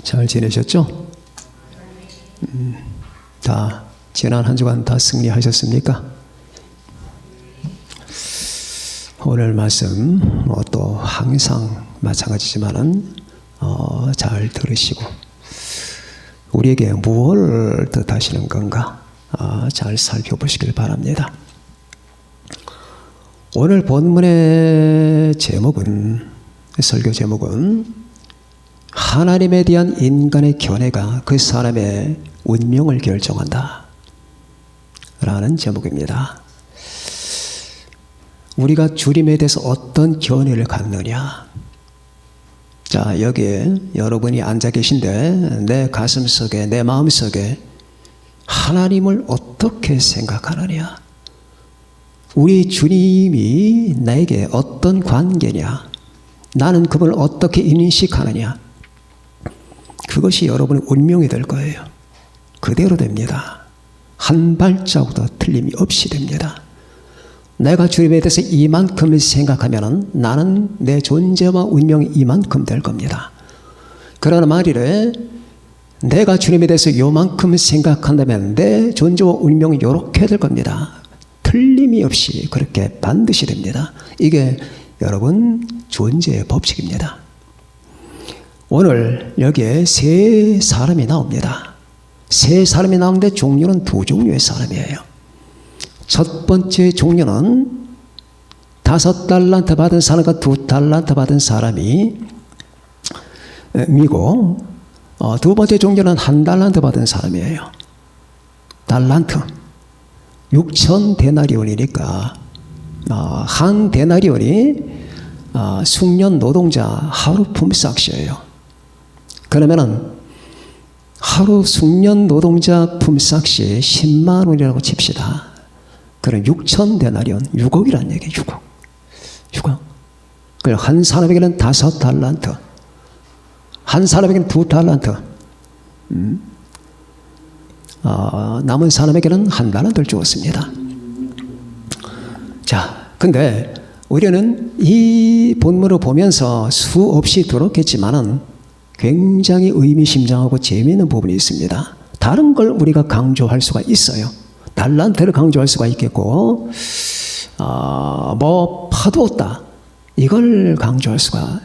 잘 지내셨죠? 다 지난 한 주간 다 승리하셨습니까? 오늘 말씀 또 항상 마찬가지지만은 잘 들으시고 우리에게 무엇을 뜻하시는 건가 잘 살펴보시길 바랍니다. 오늘 본문의 제목은, 설교 제목은 하나님에 대한 인간의 견해가 그 사람의 운명을 결정한다 라는 제목입니다. 우리가 주님에 대해서 어떤 견해를 갖느냐. 자, 여기에 여러분이 앉아 계신데 내 가슴 속에, 내 마음 속에 하나님을 어떻게 생각하느냐, 우리 주님이 나에게 어떤 관계냐, 나는 그분을 어떻게 인식하느냐, 그것이 여러분의 운명이 될 거예요. 그대로 됩니다. 한 발자국도 틀림이 없이 됩니다. 내가 주님에 대해서 이만큼 생각하면 나는 내 존재와 운명이 이만큼 될 겁니다. 그러나 말이래, 내가 주님에 대해서 요만큼 생각한다면 내 존재와 운명이 요렇게 될 겁니다. 틀림이 없이 그렇게 반드시 됩니다. 이게 여러분 존재의 법칙입니다. 오늘 여기에 세 사람이 나옵니다. 세 사람이 나오는데 종류는 두 종류의 사람이에요. 첫 번째 종류는 5달란트 받은 사람과 2달란트 받은 사람이 미고, 두 번째 종류는 1달란트 받은 사람이에요. 달란트 6,000데나리온이니까 한 데나리온이 숙련 노동자 하루 품삯이에요. 그러면은 하루 숙련 노동자 품삯이 10만 원이라고 칩시다. 그럼 6,000데나리온, 6억이란 얘기예요. 6억. 그럼 한 사람에게는 5달란트, 한 사람에게는 2달란트, 남은 사람에게는 1달란트를 주었습니다. 자, 근데 우리는 이 본문을 보면서 수없이 들었겠지만은 굉장히 의미심장하고 재미있는 부분이 있습니다. 다른 걸 우리가 강조할 수가 있어요. 달란트를 강조할 수가 있겠고, 뭐 파두었다, 이걸 강조할 수가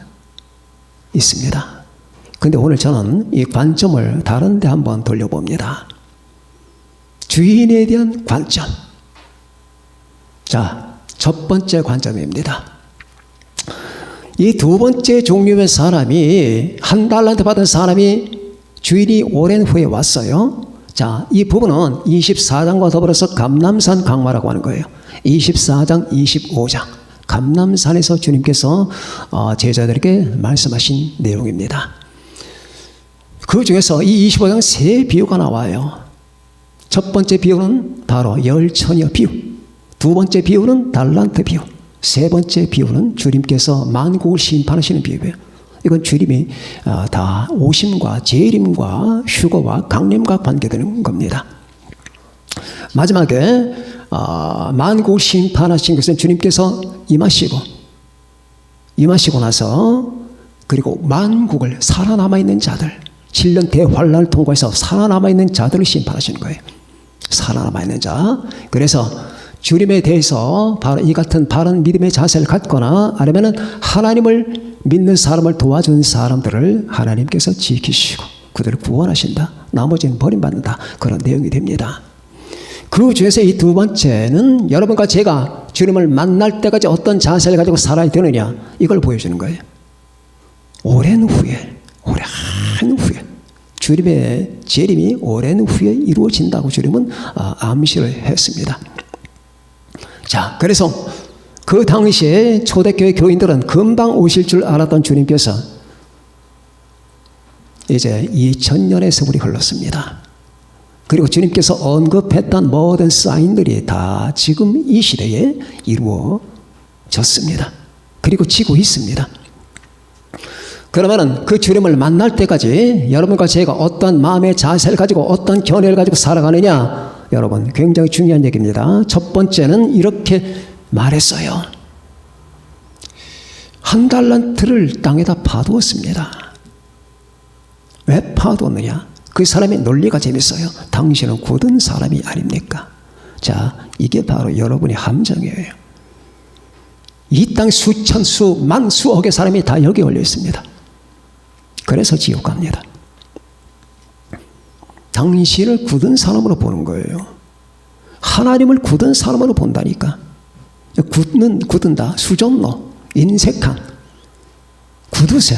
있습니다. 근데 오늘 저는 이 관점을 다른 데 한번 돌려봅니다. 주인에 대한 관점. 자, 첫 번째 관점입니다. 이 두 번째 종류의 사람이, 1달란트 받은 사람이 주인이 오랜 후에 왔어요. 자, 이 부분은 24장과 더불어서 감람산 강화라고 하는 거예요. 24장, 25장. 감람산에서 주님께서 제자들에게 말씀하신 내용입니다. 그 중에서 이 25장 세 비유가 나와요. 첫 번째 비유는 바로 열처녀 비유, 두 번째 비유는 달란트 비유, 세 번째 비유는 주님께서 만국을 심판하시는 비유예요. 이건 주님이 다 오심과 재림과 휴거와 강림과 관계되는 겁니다. 마지막에 만국을 심판하신 것은 주님께서 임하시고 나서, 그리고 만국을 살아남아있는 자들, 7년 대환란을 통과해서 살아남아있는 자들을 심판하시는 거예요. 살아남아있는 자. 그래서 주님에 대해서 바로 이 같은 바른 믿음의 자세를 갖거나 아니면은 하나님을 믿는 사람을 도와준 사람들을 하나님께서 지키시고 그들을 구원하신다. 나머지는 버림받는다. 그런 내용이 됩니다. 그 중에서 이 두 번째는 여러분과 제가 주님을 만날 때까지 어떤 자세를 가지고 살아야 되느냐, 이걸 보여주는 거예요. 오랜 후에 주님의 재림이 오랜 후에 이루어진다고 주님은 암시를 했습니다. 자, 그래서 그 당시에 초대교회 교인들은 금방 오실 줄 알았던 주님께서 이제 2000년의 세월이 흘렀습니다. 그리고 주님께서 언급했던 모든 사인들이 다 지금 이 시대에 이루어졌습니다. 그리고 지고 있습니다. 그러면은 그 주님을 만날 때까지 여러분과 제가 어떤 마음의 자세를 가지고 어떤 견해를 가지고 살아가느냐, 여러분 굉장히 중요한 얘기입니다. 첫 번째는 이렇게 말했어요. 1달란트를 땅에다 파두었습니다. 왜 파도느냐? 그 사람의 논리가 재밌어요. 당신은 굳은 사람이 아닙니까? 자, 이게 바로 여러분의 함정이에요. 이 땅 수천, 수만, 수억의 사람이 다 여기 올려 있습니다. 그래서 지옥 갑니다. 당신을 굳은 사람으로 보는 거예요. 하나님을 굳은 사람으로 본다니까. 굳은다, 수전노, 인색한, 구두쇠,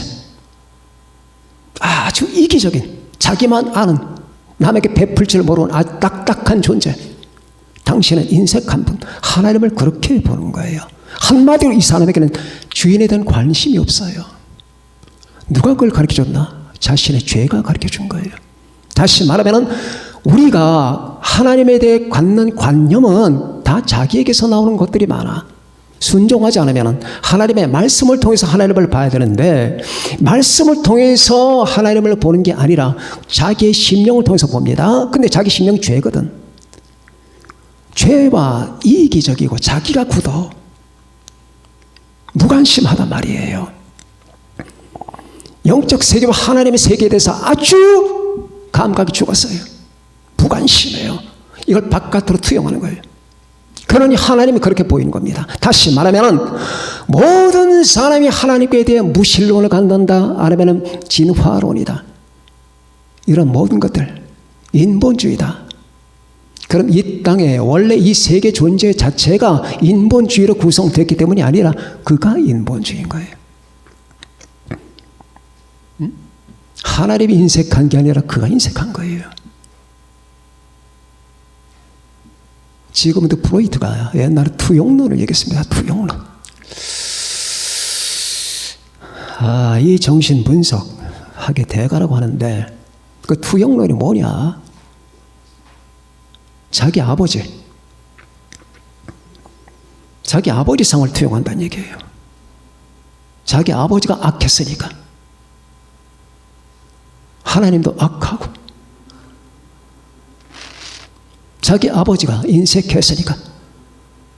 아주 이기적인, 자기만 아는, 남에게 베풀 줄 모르는 아주 딱딱한 존재. 당신은 인색한 분, 하나님을 그렇게 보는 거예요. 한마디로 이 사람에게는 주인에 대한 관심이 없어요. 누가 그걸 가르쳐줬나? 자신의 죄가 가르쳐준 거예요. 다시 말하면 우리가 하나님에 대해 갖는 관념은 다 자기에게서 나오는 것들이 많아. 순종하지 않으면 하나님의 말씀을 통해서 하나님을 봐야 되는데, 말씀을 통해서 하나님을 보는 게 아니라 자기의 심령을 통해서 봅니다. 근데 자기 심령이 죄거든. 죄와 이기적이고 자기가 굳어 무관심하단 말이에요. 영적 세계와 하나님의 세계에 대해서 아주 감각이 죽었어요. 무관심해요. 이걸 바깥으로 투영하는 거예요. 그러니 하나님이 그렇게 보이는 겁니다. 다시 말하면 모든 사람이 하나님께 대해 무신론을 갖는다, 아니면 진화론이다, 이런 모든 것들 인본주의다. 그럼 이 땅에 원래 이 세계 존재 자체가 인본주의로 구성됐기 때문이 아니라 그가 인본주의인 거예요. 하나님이 인색한 게 아니라 그가 인색한 거예요. 지금도 프로이트가 옛날에 투영론을 얘기했습니다. 투영론. 이 정신 분석학의 대가라고 하는데, 그 투영론이 뭐냐? 자기 아버지 상을 투영한다는 얘기예요. 자기 아버지가 악했으니까 하나님도 악하고, 자기 아버지가 인색했으니까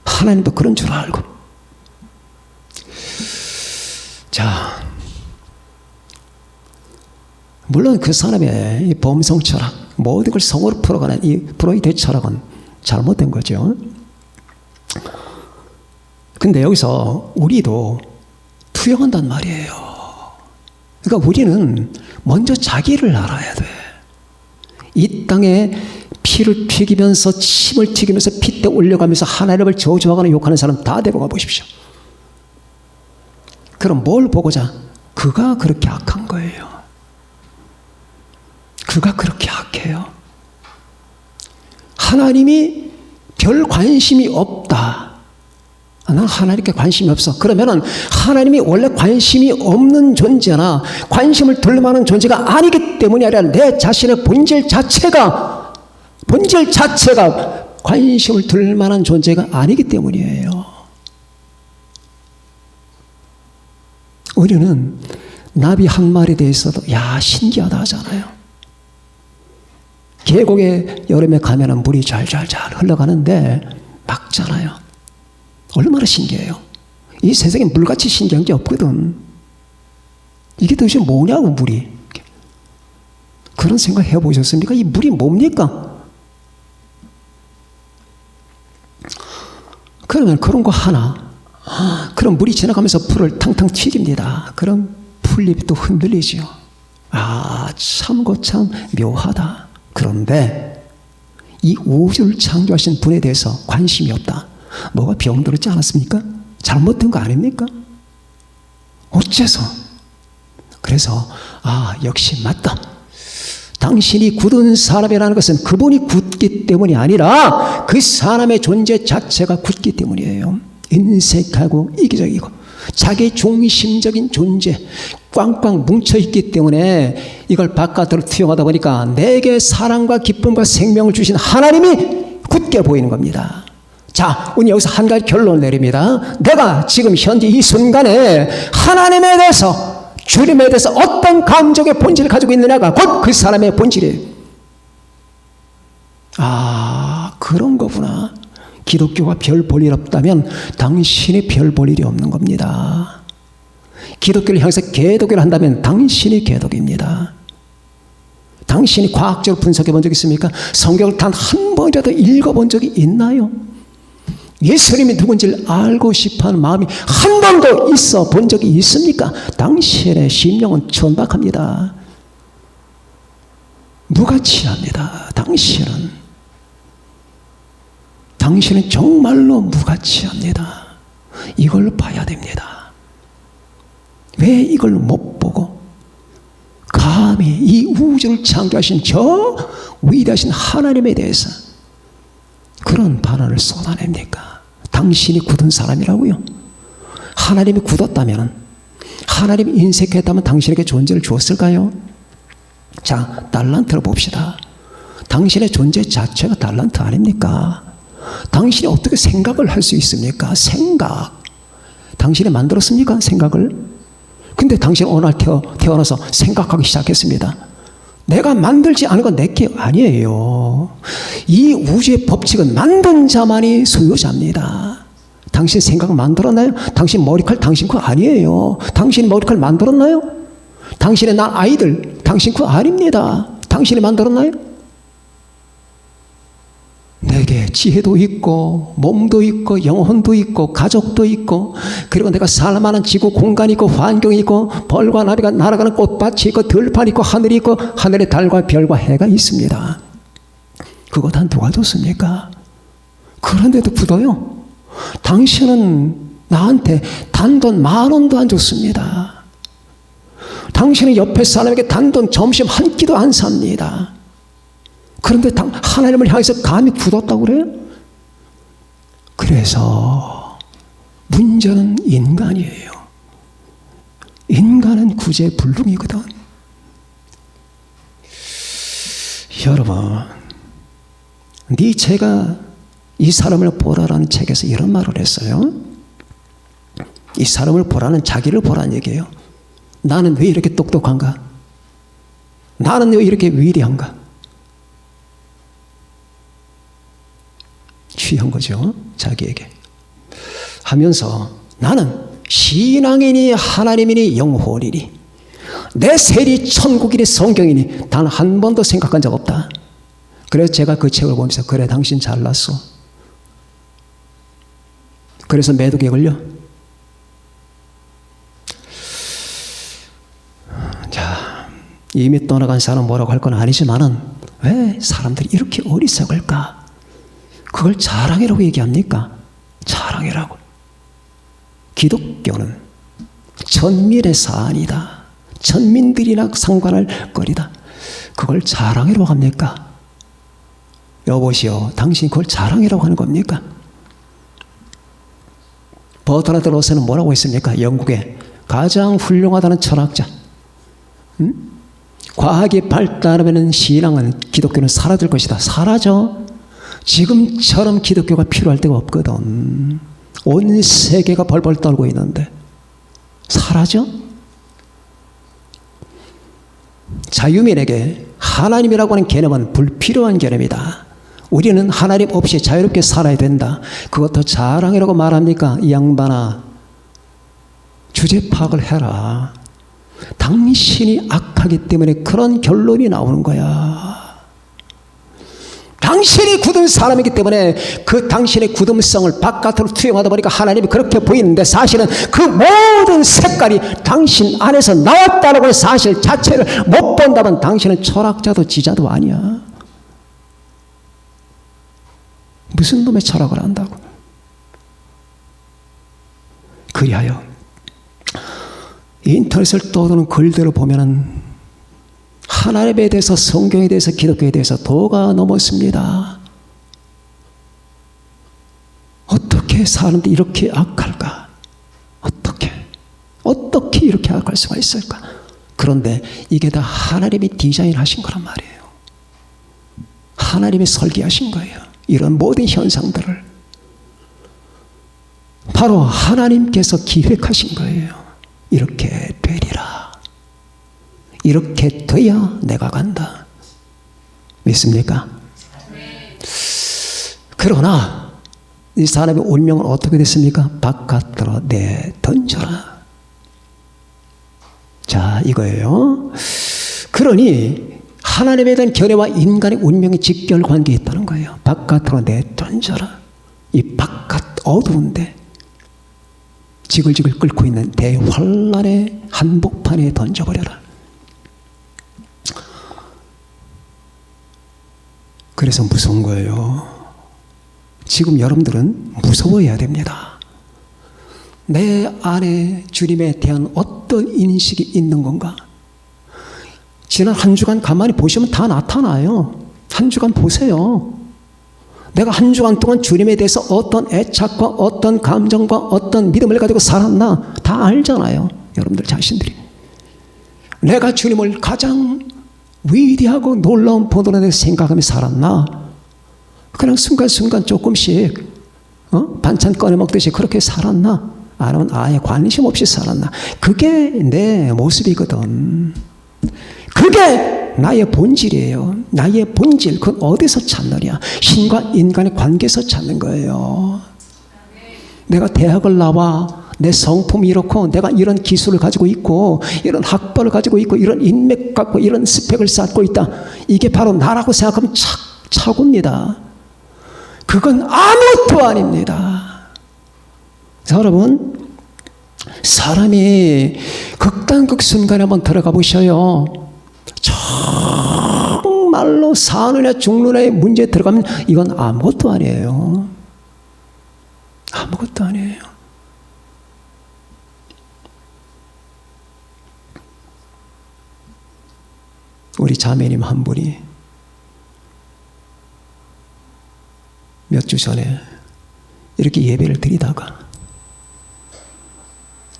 하나님도 그런 줄 알고. 자, 물론 그 사람의 이 범성 철학, 모든 걸 성으로 풀어가는 이 프로이트의 철학은 잘못된 거죠. 근데 여기서 우리도 투영한단 말이에요. 그러니까 우리는 먼저 자기를 알아야 돼. 이 땅에 피를 튀기면서, 침을 튀기면서, 핏대 올려가면서 하나님을 저주하거나 욕하는 사람 다 데려가 보십시오. 그럼 뭘 보고자? 그가 그렇게 악한 거예요. 그가 그렇게 악해요. 하나님이 별 관심이 없다. 난 하나님께 관심이 없어. 그러면은 하나님이 원래 관심이 없는 존재나 관심을 들 만한 존재가 아니기 때문이 아니라 내 자신의 본질 자체가 관심을 들 만한 존재가 아니기 때문이에요. 우리는 나비 한 마리에 대해서도 신기하다 하잖아요. 계곡에 여름에 가면은 물이 잘잘잘 흘러가는데 막잖아요. 얼마나 신기해요. 이 세상에 물같이 신기한 게 없거든. 이게 도대체 뭐냐고, 물이. 그런 생각 해보셨습니까? 이 물이 뭡니까? 그러면 그런 거 하나, 그럼 물이 지나가면서 풀을 탕탕 튀깁니다. 그럼 풀잎이 또 흔들리죠. 참 묘하다. 그런데 이 우주를 창조하신 분에 대해서 관심이 없다. 뭐가 병들었지 않았습니까? 잘못된 거 아닙니까? 어째서? 그래서 역시 맞다. 당신이 굳은 사람이라는 것은 그분이 굳기 때문이 아니라 그 사람의 존재 자체가 굳기 때문이에요. 인색하고 이기적이고 자기 중심적인 존재, 꽝꽝 뭉쳐있기 때문에 이걸 바깥으로 투영하다 보니까 내게 사랑과 기쁨과 생명을 주신 하나님이 굳게 보이는 겁니다. 자, 우리 여기서 한 가지 결론을 내립니다. 내가 지금 현재 이 순간에 하나님에 대해서, 주님에 대해서 어떤 감정의 본질을 가지고 있느냐가 곧 그 사람의 본질이에요. 그런 거구나. 기독교가 별 볼 일 없다면 당신이 별 볼 일이 없는 겁니다. 기독교를 향해서 개독을 한다면 당신이 개독입니다. 당신이 과학적으로 분석해 본 적 있습니까? 성경을 단 한 번이라도 읽어본 적이 있나요? 예수님이 누군지를 알고 싶어하는 마음이 한 번도 있어 본 적이 있습니까? 당신의 심령은 천박합니다. 무가치합니다. 당신은 정말로 무가치합니다. 이걸 봐야 됩니다. 왜 이걸 못 보고 감히 이 우주를 창조하신 저 위대하신 하나님에 대해서 그런 발언을 쏟아냅니까? 당신이 굳은 사람이라고요? 하나님이 굳었다면, 하나님이 인색했다면 당신에게 존재를 주었을까요? 자, 달란트를 봅시다. 당신의 존재 자체가 달란트 아닙니까? 당신이 어떻게 생각을 할 수 있습니까? 생각. 당신이 만들었습니까? 생각을? 근데 당신은 어느 날 태어나서 생각하기 시작했습니다. 내가 만들지 않은 건 내게 아니에요. 이 우주의 법칙은 만든 자만이 소유자입니다. 당신 생각 만들었나요? 당신 머리칼 당신 거 아니에요. 당신이 머리칼 만들었나요? 당신의 난 아이들 당신 거 아닙니다. 당신이 만들었나요? 내게 지혜도 있고 몸도 있고 영혼도 있고 가족도 있고 그리고 내가 살만한 지구 공간이 있고 환경이 있고 벌과 나비가 날아가는 꽃밭이 있고 들판이 있고 하늘이 있고 하늘의 달과 별과 해가 있습니다. 그거 다 누가 줬습니까? 그런데도 굳어요. 당신은 나한테 단돈 10,000원도 안 줬습니다. 당신은 옆에 사람에게 단돈 점심 한 끼도 안 삽니다. 그런데 하나님을 향해서 감히 굳었다고 그래요? 그래서 문제는 인간이에요. 인간은 구제불능이거든. 여러분, 니체가 이 사람을 보라라는 책에서 이런 말을 했어요. 이 사람을 보라는 자기를 보라는 얘기예요. 나는 왜 이렇게 똑똑한가? 나는 왜 이렇게 위대한가? 취한 거죠. 자기에게. 하면서 나는 신앙이니 하나님이니 영혼이니 내 셀이 천국이니 성경이니 단 한 번도 생각한 적 없다. 그래서 제가 그 책을 보면서 그래 당신 잘났어. 그래서 매독에 걸려. 자, 이미 떠나간 사람 뭐라고 할 건 아니지만은 왜 사람들이 이렇게 어리석을까? 그걸 자랑이라고 얘기합니까? 자랑이라고. 기독교는 천민의 사안이다. 천민들이나 상관할 거리다. 그걸 자랑이라고 합니까? 여보시오, 당신 그걸 자랑이라고 하는 겁니까? 버트란드 러셀은 뭐라고 했습니까? 영국의 가장 훌륭하다는 철학자. 과학이 발달하면 신앙은 기독교는 사라질 것이다. 사라져. 지금처럼 기독교가 필요할 때가 없거든. 온 세계가 벌벌 떨고 있는데 사라져? 자유민에게 하나님이라고 하는 개념은 불필요한 개념이다. 우리는 하나님 없이 자유롭게 살아야 된다. 그것도 자랑이라고 말합니까? 이 양반아, 주제 파악을 해라. 당신이 악하기 때문에 그런 결론이 나오는 거야. 당신이 굳은 사람이기 때문에 그 당신의 굳음성을 바깥으로 투영하다 보니까 하나님이 그렇게 보이는데 사실은 그 모든 색깔이 당신 안에서 나왔다는 걸 사실 자체를 못 본다면 당신은 철학자도 지자도 아니야. 무슨 놈의 철학을 한다고. 그리하여 인터넷을 떠도는 글들을 보면은 하나님에 대해서, 성경에 대해서, 기독교에 대해서 도가 넘었습니다. 어떻게 사람들이 이렇게 악할까? 어떻게 이렇게 악할 수가 있을까? 그런데 이게 다 하나님이 디자인하신 거란 말이에요. 하나님이 설계하신 거예요. 이런 모든 현상들을 바로 하나님께서 기획하신 거예요. 이렇게 되리라. 이렇게 돼야 내가 간다. 믿습니까? 그러나 이 사람의 운명은 어떻게 됐습니까? 바깥으로 내던져라. 자, 이거예요. 그러니 하나님에 대한 견해와 인간의 운명의 직결관계에 있다는 거예요. 바깥으로 내던져라. 이 바깥 어두운데 지글지글 끓고 있는 대환란의 한복판에 던져버려라. 그래서 무서운 거예요. 지금 여러분들은 무서워해야 됩니다. 내 안에 주님에 대한 어떤 인식이 있는 건가? 지난 한 주간 가만히 보시면 다 나타나요. 한 주간 보세요. 내가 한 주간 동안 주님에 대해서 어떤 애착과 어떤 감정과 어떤 믿음을 가지고 살았나 다 알잖아요. 여러분들 자신들이. 내가 주님을 가장 위대하고 놀라운 본으로 대해서 생각하며 살았나? 그냥 순간순간 조금씩 반찬 꺼내 먹듯이 그렇게 살았나? 아니면 아예 관심 없이 살았나? 그게 내 모습이거든. 그게 나의 본질이에요. 나의 본질, 그건 어디서 찾느냐? 신과 인간의 관계에서 찾는 거예요. 내가 대학을 나와 내 성품이 이렇고 내가 이런 기술을 가지고 있고 이런 학벌을 가지고 있고 이런 인맥 갖고 이런 스펙을 쌓고 있다. 이게 바로 나라고 생각하면 착오입니다. 그건 아무것도 아닙니다. 여러분, 사람이 극단극 순간에 한번 들어가 보셔요. 정말로 사느냐 죽느냐의 문제에 들어가면 이건 아무것도 아니에요. 아무것도 아니에요. 우리 자매님 한 분이 몇 주 전에 이렇게 예배를 드리다가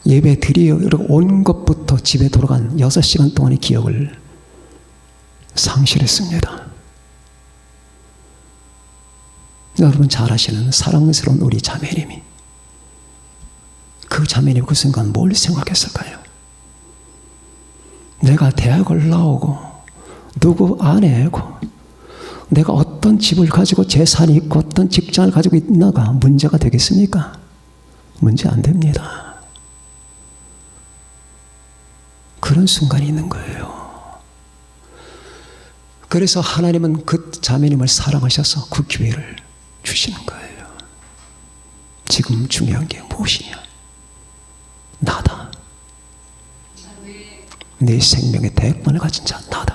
예배 드리어 온 것부터 집에 돌아간 6시간 동안의 기억을 상실했습니다. 여러분 잘 아시는 사랑스러운 우리 자매님이 그 자매님 그 순간 뭘 생각했을까요? 내가 대학을 나오고 누구 아내고 내가 어떤 집을 가지고 재산이 있고 어떤 직장을 가지고 있나가 문제가 되겠습니까? 문제 안 됩니다. 그런 순간이 있는 거예요. 그래서 하나님은 그 자매님을 사랑하셔서 그 기회를 주시는 거예요. 지금 중요한 게 무엇이냐? 나다. 내 생명의 대권을 가진 자 나다.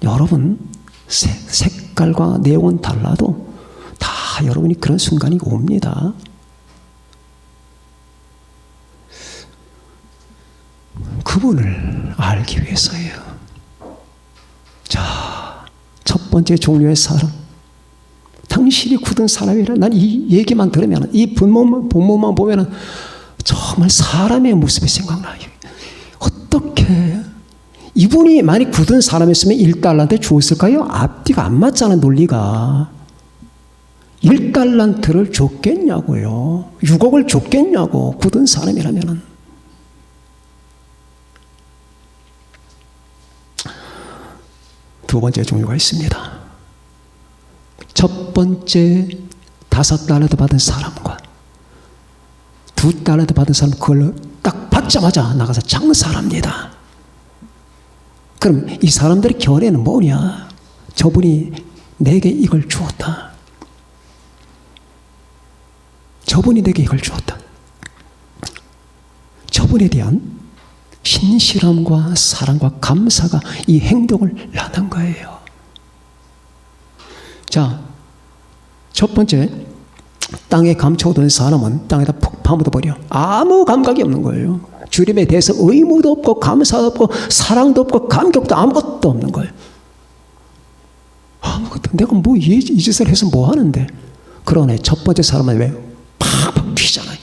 여러분 색깔과 내용은 달라도 다 여러분이 그런 순간이 옵니다. 그분을 알기 위해서예요. 자, 첫 번째 종류의 사람. 당신이 굳은 사람이라 난 이 얘기만 들으면 이 본문만 보면 정말 사람의 모습이 생각나요. 어떻게 이분이 많이 굳은 사람이었으면 1달란트 주었을까요? 앞뒤가 안 맞잖아, 논리가. 1달란트를 줬겠냐고요. 6억을 줬겠냐고, 굳은 사람이라면은. 두 번째 종류가 있습니다. 첫 번째 5달란트 받은 사람과 2달란트 받은 사람 그걸 딱 받자마자 나가서 장사를 합니다. 그럼 이 사람들의 견해는 뭐냐? 저분이 내게 이걸 주었다. 저분이 내게 이걸 주었다. 저분에 대한 신실함과 사랑과 감사가 이 행동을 낳는 거예요. 자, 첫 번째, 땅에 감춰둔 사람은 땅에다 푹 파묻어버려. 아무 감각이 없는 거예요. 주님에 대해서 의무도 없고 감사도 없고 사랑도 없고 감격도 아무것도 없는 거예요. 아무것도. 내가 뭐 이 짓을 해서 뭐 하는데. 그러네. 첫 번째 사람은 왜 팍팍 튀잖아요.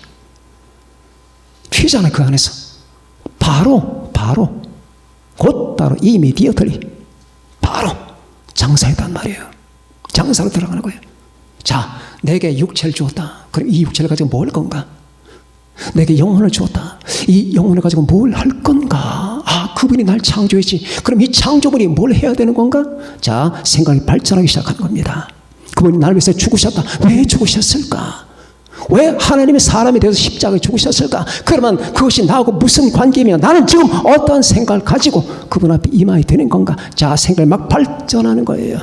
튀잖아요. 그 안에서. 바로 곧바로 이미디어틀리 바로 장사했단 말이에요. 장사로 들어가는 거예요. 자, 내게 육체를 주었다. 그럼 이 육체를 가지고 뭘 할 건가? 내게 영혼을 주었다. 이 영혼을 가지고 뭘 할 건가? 아, 그분이 날 창조했지. 그럼 이 창조분이 뭘 해야 되는 건가? 자, 생각이 발전하기 시작하는 겁니다. 그분이 나를 위해서 죽으셨다. 왜 죽으셨을까? 왜 하나님이 사람이 되어서 십자가에 죽으셨을까? 그러면 그것이 나하고 무슨 관계이며 나는 지금 어떤 생각을 가지고 그분 앞에 임하게 되는 건가? 자, 생각이 막 발전하는 거예요.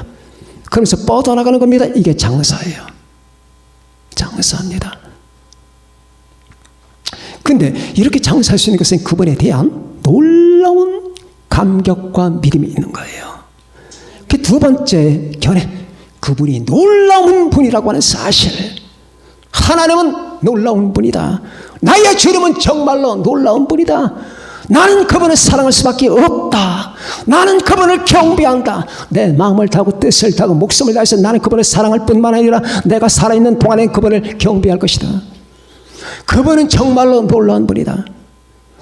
그러면서 뻗어나가는 겁니다. 이게 장사예요. 장사입니다. 근데 이렇게 장사할 수 있는 것은 그분에 대한 놀라운 감격과 믿음이 있는 거예요. 그 두 번째 견해, 그분이 놀라운 분이라고 하는 사실. 하나님은 놀라운 분이다. 나의 주님은 정말로 놀라운 분이다. 나는 그분을 사랑할 수밖에 없다. 나는 그분을 경배한다. 내 마음을 다하고 뜻을 다하고 목숨을 다해서 나는 그분을 사랑할 뿐만 아니라 내가 살아있는 동안에 그분을 경배할 것이다. 그분은 정말로 놀라운 분이다.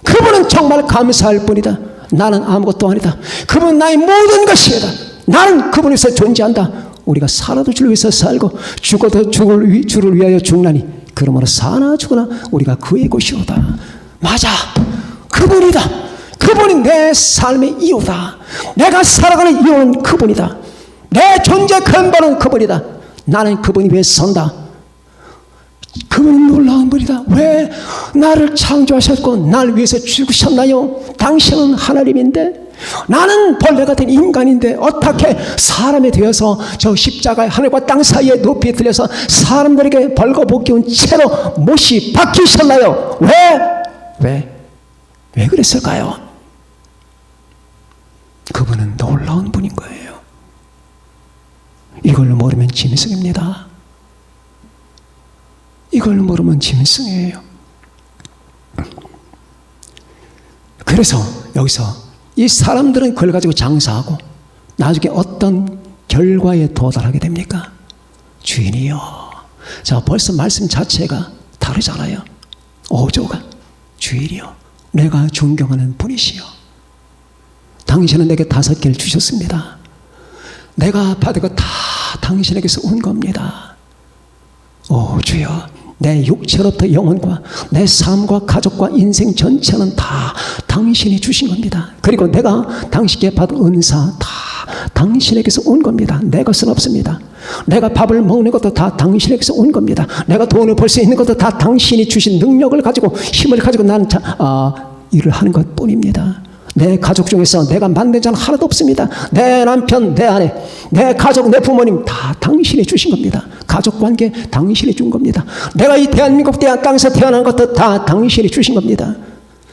그분은 정말 감사할 분이다. 나는 아무것도 아니다. 그분은 나의 모든 것이다. 나는 그분 위해서 존재한다. 우리가 살아도 주를 위해서 살고 죽어도 주를 위하여 죽나니 그러므로 사나 죽으나 우리가 그의 것이로다. 맞아. 그분이다. 그분이 내 삶의 이유다. 내가 살아가는 이유는 그분이다. 내 존재 근본은 그분이다. 나는 그분 위에 선다. 그분은 놀라운 분이다. 왜 나를 창조하셨고 나를 위해서 죽으셨나요? 당신은 하나님인데 나는 벌레 같은 인간인데 어떻게 사람이 되어서 저 십자가의 하늘과 땅 사이에 높이 들려서 사람들에게 벌거벗겨온 채로 못이 박히셨나요? 왜 그랬을까요? 그분은 놀라운 분인 거예요. 이걸 모르면 짐승입니다. 이걸 모르면 짐승이에요. 그래서 여기서 이 사람들은 그걸 가지고 장사하고 나중에 어떤 결과에 도달하게 됩니까? 주인이요. 자, 벌써 말씀 자체가 다르잖아요. 5조가 주인이요. 내가 존경하는 분이시요. 당신은 내게 5개를 주셨습니다. 내가 받은 거 다 당신에게서 온 겁니다. 오 주여, 내 육체로부터 영혼과 내 삶과 가족과 인생 전체는 다 당신이 주신 겁니다. 그리고 내가 당신께 받은 은사 다 당신에게서 온 겁니다. 내 것은 없습니다. 내가 밥을 먹는 것도 다 당신에게서 온 겁니다. 내가 돈을 벌 수 있는 것도 다 당신이 주신 능력을 가지고 힘을 가지고 나는 일을 하는 것뿐입니다. 내 가족 중에서 내가 만든 자는 하나도 없습니다. 내 남편, 내 아내, 내 가족, 내 부모님 다 당신이 주신 겁니다. 가족관계 당신이 준 겁니다. 내가 이 대한민국 땅에서 태어난 것도 다 당신이 주신 겁니다.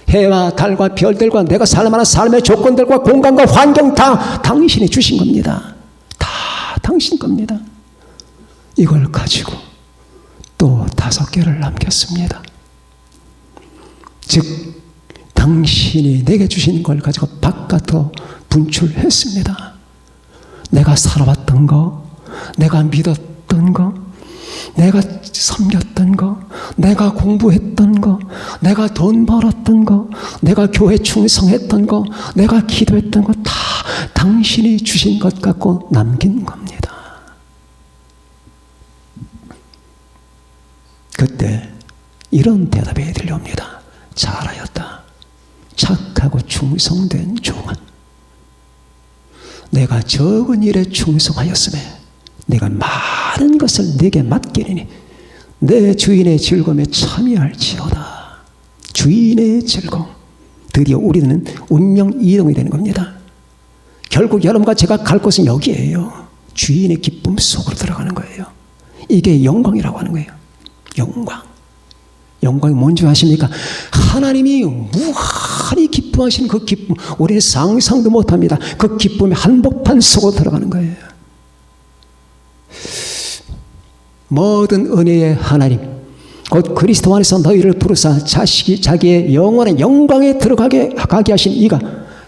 해와 달과 별들과 내가 살만한 삶의 조건들과 공간과 환경 다 당신이 주신 겁니다. 다 당신 겁니다. 이걸 가지고 또 5개를 남겼습니다. 즉 당신이 내게 주신 걸 가지고 바깥으로 분출했습니다. 내가 살아왔던 거, 내가 믿었던 거, 내가 섬겼던 거, 내가 공부했던 거, 내가 돈 벌었던 거, 내가 교회 충성했던 거, 내가 기도했던 거 다 당신이 주신 것 갖고 남긴 겁니다. 그때 이런 대답이 들려옵니다. 잘하였다. 착하고 충성된 종아. 내가 적은 일에 충성하였음에 내가 많은 것을 네게 맡기리니 내 주인의 즐거움에 참여할지어다. 주인의 즐거움. 드디어 우리는 운명 이동이 되는 겁니다. 결국 여러분과 제가 갈 곳은 여기에요. 주인의 기쁨 속으로 들어가는 거예요. 이게 영광이라고 하는 거예요. 영광. 영광이 뭔지 아십니까? 하나님이 무한히 기뻐하시는 그 기쁨, 우리는 상상도 못합니다. 그 기쁨의 한복판 속으로 들어가는 거예요. 모든 은혜의 하나님, 곧 그리스도 안에서 너희를 부르사 자기의 영원한 영광에 들어가게 하신 이가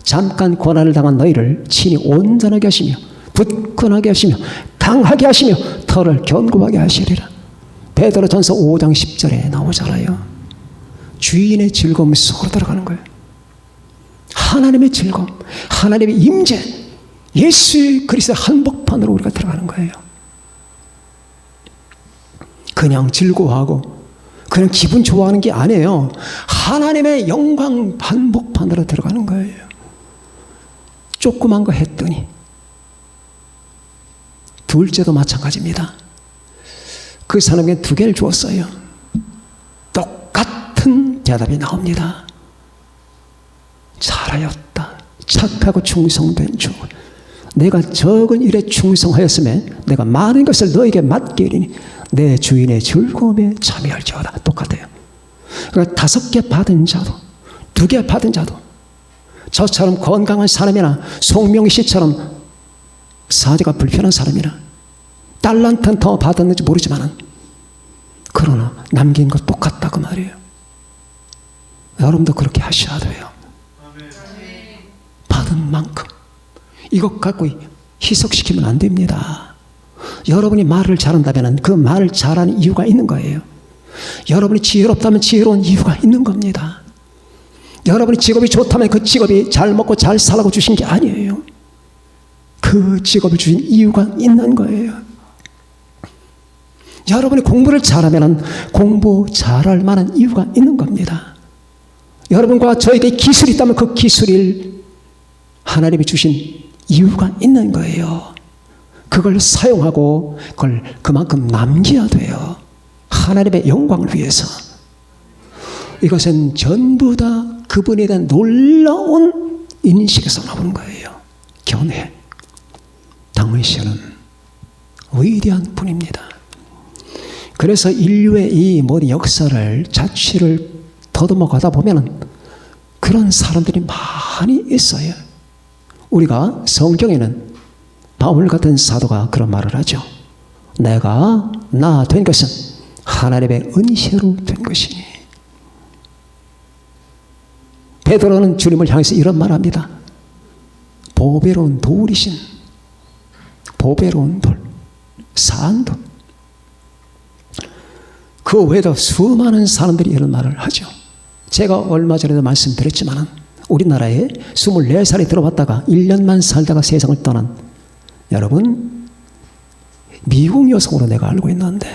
잠깐 고난을 당한 너희를 친히 온전하게 하시며 굳건하게 하시며 강하게 하시며 털을 견고하게 하시리라. 베드로전서 5장 10절에 나오잖아요. 주인의 즐거움 속으로 들어가는 거예요. 하나님의 즐거움, 하나님의 임재, 예수 그리스도의 한복판으로 우리가 들어가는 거예요. 그냥 즐거워하고 그냥 기분 좋아하는 게 아니에요. 하나님의 영광 한복판으로 들어가는 거예요. 조그만 거 했더니 둘째도 마찬가지입니다. 그 사람에게 2개를 주었어요. 같은 대답이 나옵니다. 잘하였다. 착하고 충성된 주. 내가 적은 일에 충성하였음에 내가 많은 것을 너에게 맡기리니 내 주인의 즐거움에 참여할지어다. 똑같아요. 그러니까 5개 받은 자도 2개 받은 자도 저처럼 건강한 사람이나 송명희 씨처럼 사지가 불편한 사람이나 달란트는 더 받았는지 모르지만 그러나 남긴 것 똑같다 그 말이에요. 여러분도 그렇게 하셔야 돼요. 받은 만큼 이것 갖고 희석시키면 안 됩니다. 여러분이 말을 잘한다면 그 말을 잘하는 이유가 있는 거예요. 여러분이 지혜롭다면 지혜로운 이유가 있는 겁니다. 여러분이 직업이 좋다면 그 직업이 잘 먹고 잘 살라고 주신 게 아니에요. 그 직업을 주신 이유가 있는 거예요. 여러분이 공부를 잘하면 공부 잘할 만한 이유가 있는 겁니다. 여러분과 저에게 기술이 있다면 그 기술을 하나님이 주신 이유가 있는 거예요. 그걸 사용하고 그걸 그만큼 남겨야 돼요. 하나님의 영광을 위해서. 이것은 전부 다 그분에 대한 놀라운 인식에서 나오는 거예요. 견해. 당신은 위대한 분입니다. 그래서 인류의 이 모든 역사를 자취를 더듬어 가다 보면 그런 사람들이 많이 있어요. 우리가 성경에는 바울 같은 사도가 그런 말을 하죠. 내가 나 된 것은 하나님의 은혜로 된 것이니. 베드로는 주님을 향해서 이런 말합니다. 보배로운 돌이신, 보배로운 돌, 산돌. 그 외에도 수많은 사람들이 이런 말을 하죠. 제가 얼마 전에도 말씀드렸지만 우리나라에 24살이 들어왔다가 1년만 살다가 세상을 떠난 여러분 미국 여성으로 내가 알고 있는데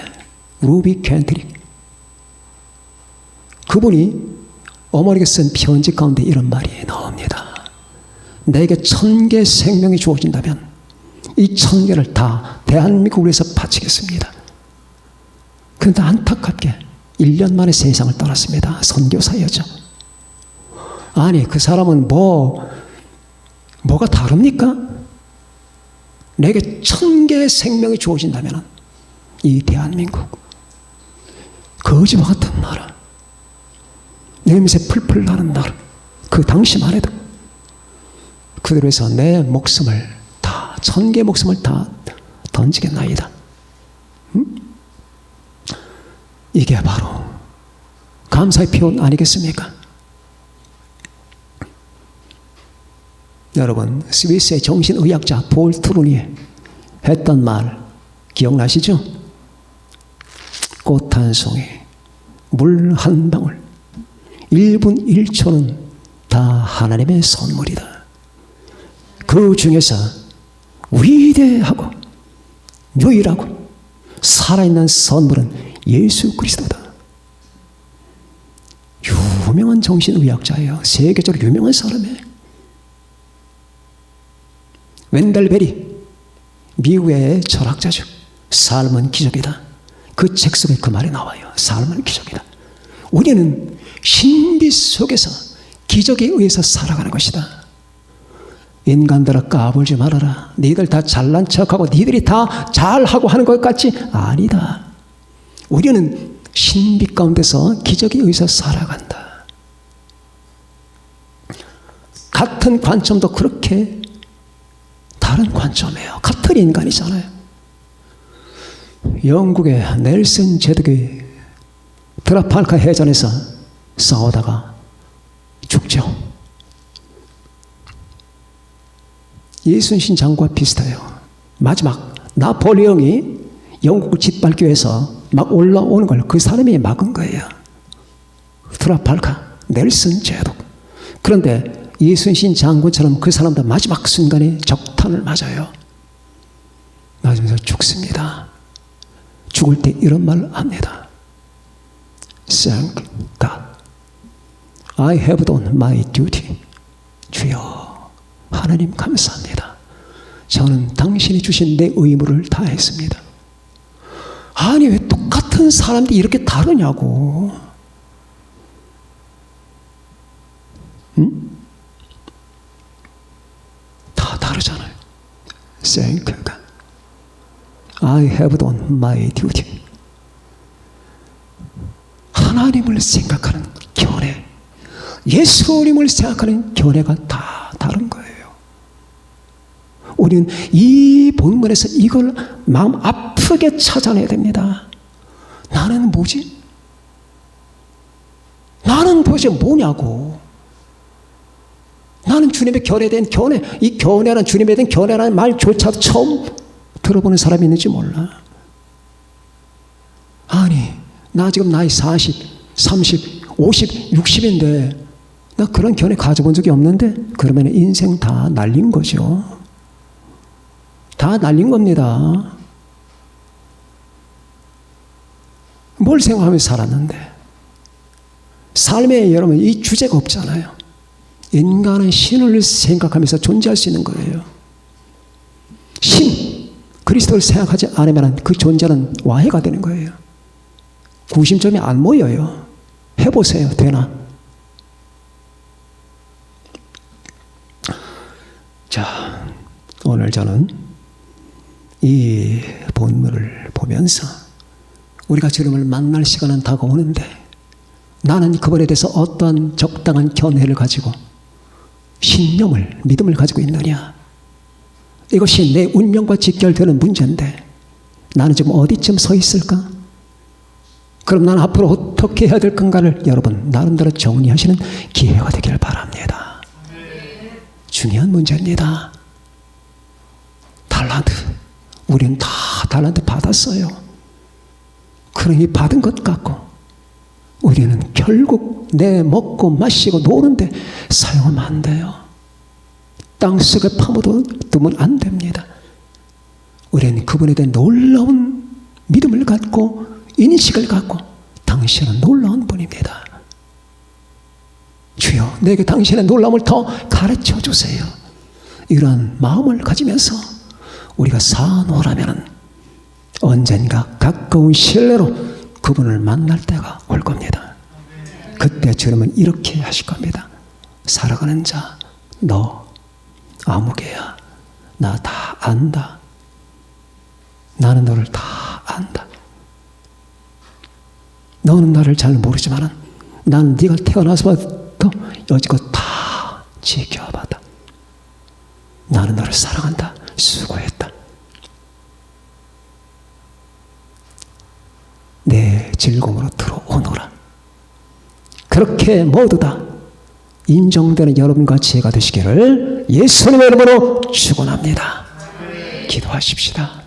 루비 켄트릭, 그분이 어머니가 쓴 편지 가운데 이런 말이 나옵니다. 내게 1000개 생명이 주어진다면 이 1000개를 다 대한민국을 위해서 바치겠습니다. 그런데 안타깝게 1년 만에 세상을 떠났습니다. 선교사였죠. 아니 그 사람은 뭐가 다릅니까? 내게 1000개의 생명이 주어진다면 이 대한민국 거지와 같은 나라, 냄새 풀풀 나는 나라, 그 당시만 해도 그들을 위해서 내 목숨을 다 1000개의 목숨을 다 던지겠나이다. 이게 바로 감사의 표현 아니겠습니까? 여러분 스위스의 정신의학자 볼 트루니 했던 말 기억나시죠? 꽃 한 송이, 물 한 방울, 1분 1초는 다 하나님의 선물이다. 그 중에서 위대하고 유일하고 살아있는 선물은 예수 그리스도다. 유명한 정신의학자예요. 세계적으로 유명한 사람이에요. 웬델 베리, 미국의 철학자죠. 삶은 기적이다. 그 책 속에 그 말이 나와요. 삶은 기적이다. 우리는 신비 속에서 기적에 의해서 살아가는 것이다. 인간들아 까불지 말아라. 니들 다 잘난 척하고 니들이 다 잘하고 하는 것 같지? 아니다. 우리는 신비 가운데서 기적에 의해서 살아간다. 같은 관점도 그렇게 다른 관점이에요. 같은 인간이잖아요. 영국의 넬슨 제독이 트라팔가 해전에서 싸우다가 죽죠. 예순신 장군과 비슷해요. 마지막 나폴레옹이 영국을 짓밟기 위해서 막 올라오는 걸 그 사람이 막은 거예요. 트라팔가, 넬슨 제독. 그런데 예순신 장군처럼 그 사람도 마지막 순간에 적탄을 맞아요. 맞으면서 죽습니다. 죽을 때 이런 말을 합니다. Thank God. I have done my duty. 주여, 하나님 감사합니다. 저는 당신이 주신 내 의무를 다했습니다. 아니 왜 똑같은 사람들이 이렇게 다르냐고. 다르잖아요. Thank you, God. I have done my duty. 하나님을 생각하는 견해, 예수님을 생각하는 견해가 다 다른 거예요. 우리는 이 본문에서 이걸 마음 아프게 찾아내야 됩니다. 나는 뭐지? 나는 도대체 뭐냐고. 나는 주님의 견해에 대한 견해, 이 견해란 주님에 대한 견해라는 말조차 처음 들어보는 사람이 있는지 몰라. 아니, 나 지금 나이 40, 30, 50, 60인데 나 그런 견해 가져본 적이 없는데, 그러면 인생 다 날린 거죠. 다 날린 겁니다. 뭘 생각하면서 살았는데. 삶에 여러분 이 주제가 없잖아요. 인간은 신을 생각하면서 존재할 수 있는 거예요. 신, 그리스도를 생각하지 않으면 그 존재는 와해가 되는 거예요. 구심점이 안 모여요. 해보세요. 되나? 자, 오늘 저는 이 본문을 보면서 우리가 주님을 만날 시간은 다가오는데, 나는 그분에 대해서 어떠한 적당한 견해를 가지고 신념을, 믿음을 가지고 있느냐. 이것이 내 운명과 직결되는 문제인데 나는 지금 어디쯤 서 있을까? 그럼 나는 앞으로 어떻게 해야 될 건가를 여러분 나름대로 정리하시는 기회가 되길 바랍니다. 중요한 문제입니다. 달란트, 우리는 다 달란트 받았어요. 그러니 받은 것 같고 우리는 결국 내 먹고 마시고 노는데 사용하면 안 돼요. 땅속에 파묻어두면 안 됩니다. 우리는 그분에 대한 놀라운 믿음을 갖고 인식을 갖고, 당신은 놀라운 분입니다. 주여, 내게 당신의 놀라움을 더 가르쳐 주세요. 이러한 마음을 가지면서 우리가 사노라면 언젠가 가까운 신뢰로 그분을 만날 때가 올 겁니다. 그때 주님은 이렇게 하실 겁니다. 살아가는 자, 너 아무개야. 나 다 안다. 나는 너를 다 안다. 너는 나를 잘 모르지만 나는 네가 태어나서부터 여지껏 다 지켜봤다. 나는 너를 사랑한다. 수고했다. 내 즐거움으로 들어오너라. 그렇게 모두 다 인정되는 여러분과 제가 되시기를 예수님의 이름으로 축원합니다. 기도하십시다.